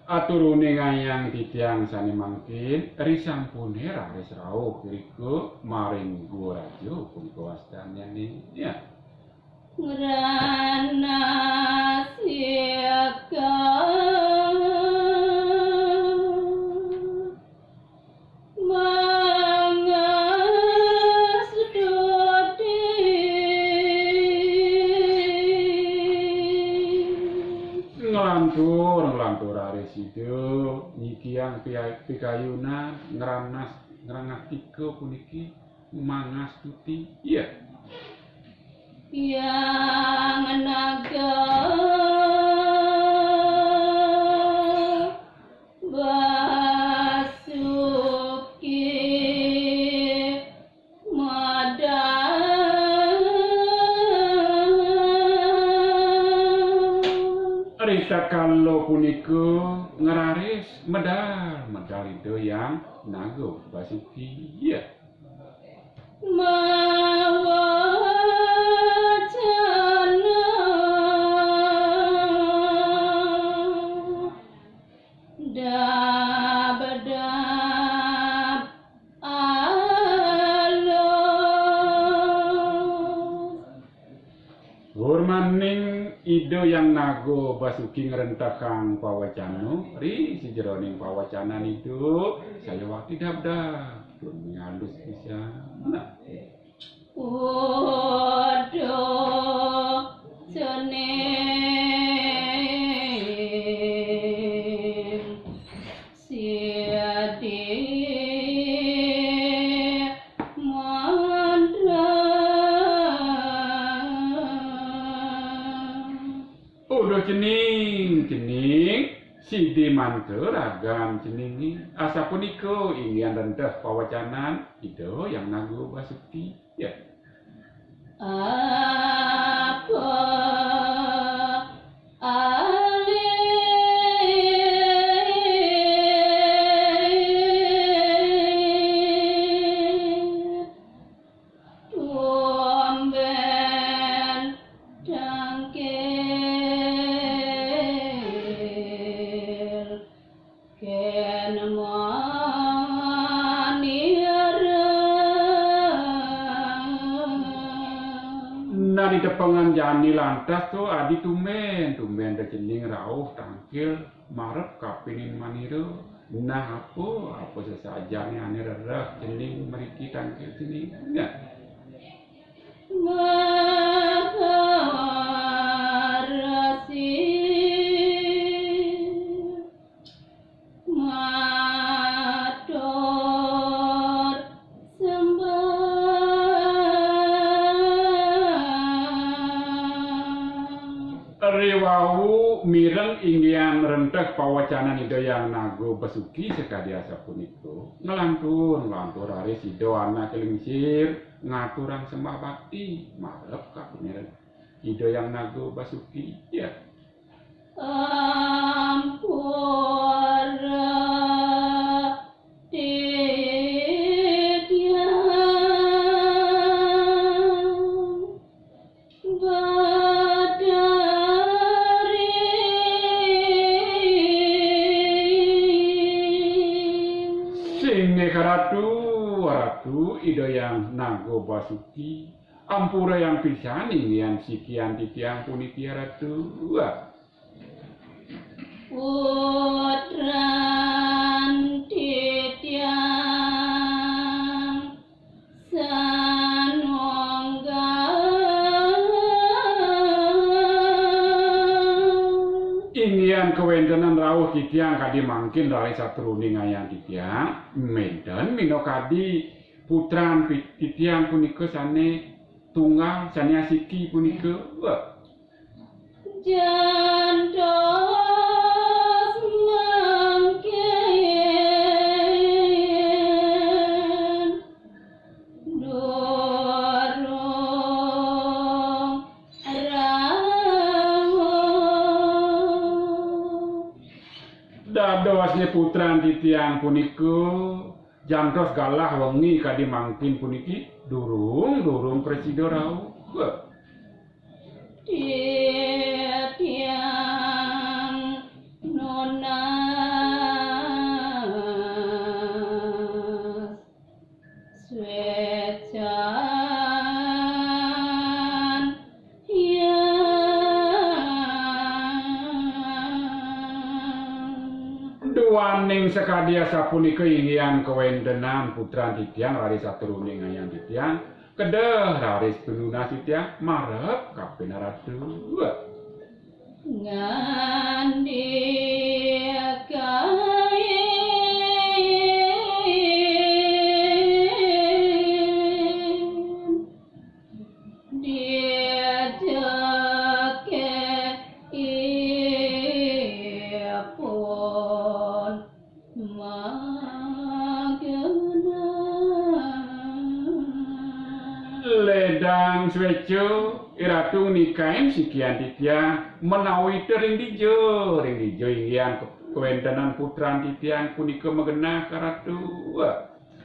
Aturune ngayang titiang sane mangkin risampune raris rawuh riku maring Guwa Raja punika wastanyane ya. Ngrana siaka mangas dodi nglantur raris itu nyikiang pikayunan ngrangas tiga puniki mangas tuti ya. Yang naga Basuki Madan Rita kalau punika ngeraris medal itu yang naga Basuki ya. Ido yang nago Basuki ngerentahkan pawacana ri sejeroning pawacanan itu saya waktu dabda ngalus bisa nah. Waduh cening siadi cening sidi mantel ragam cening asa punika ingin rendah pawacanan itu yang nago Basuki ya. Apa di depangan jani lantas tuh adi tumben cening rauh tangkil marep kapinin maniru nah apa sesajane ane rereh cening meriki tangkil cening ya. Riwau mireng inggian renteh pawacanan ida yang nago Basuki sekadiasa puniko ngelantur hari sido anak kelingsir ngaturan sembah bakti marep kapuniran ida yang nago Basuki ya. Ampura Ratu ida yang nago Basuki ampura yang pisani yang sikian titiang punitia ratu putran titiang sanonggal ingin kewentenan rawuh titiang kadi mangkin dari satruni ngayang titiang medan minokadi putran titiang punika sane tunggal sane asiki punika jantos mangkin doro Sadawasnya putra titiang puniku jantos galah wengi kadi mangkin puniki durung presido rau. Tiang nonas swecan duaning sekadia sapunika inggian kewentenan putra titiang raris saturuning ayang titiang kedeh raris penuna titiang marep kapena ratu ledang sveco iratu nikaim sikian titiang menawi ring dijo inggian kewentenan putra titiang punika megenah karatu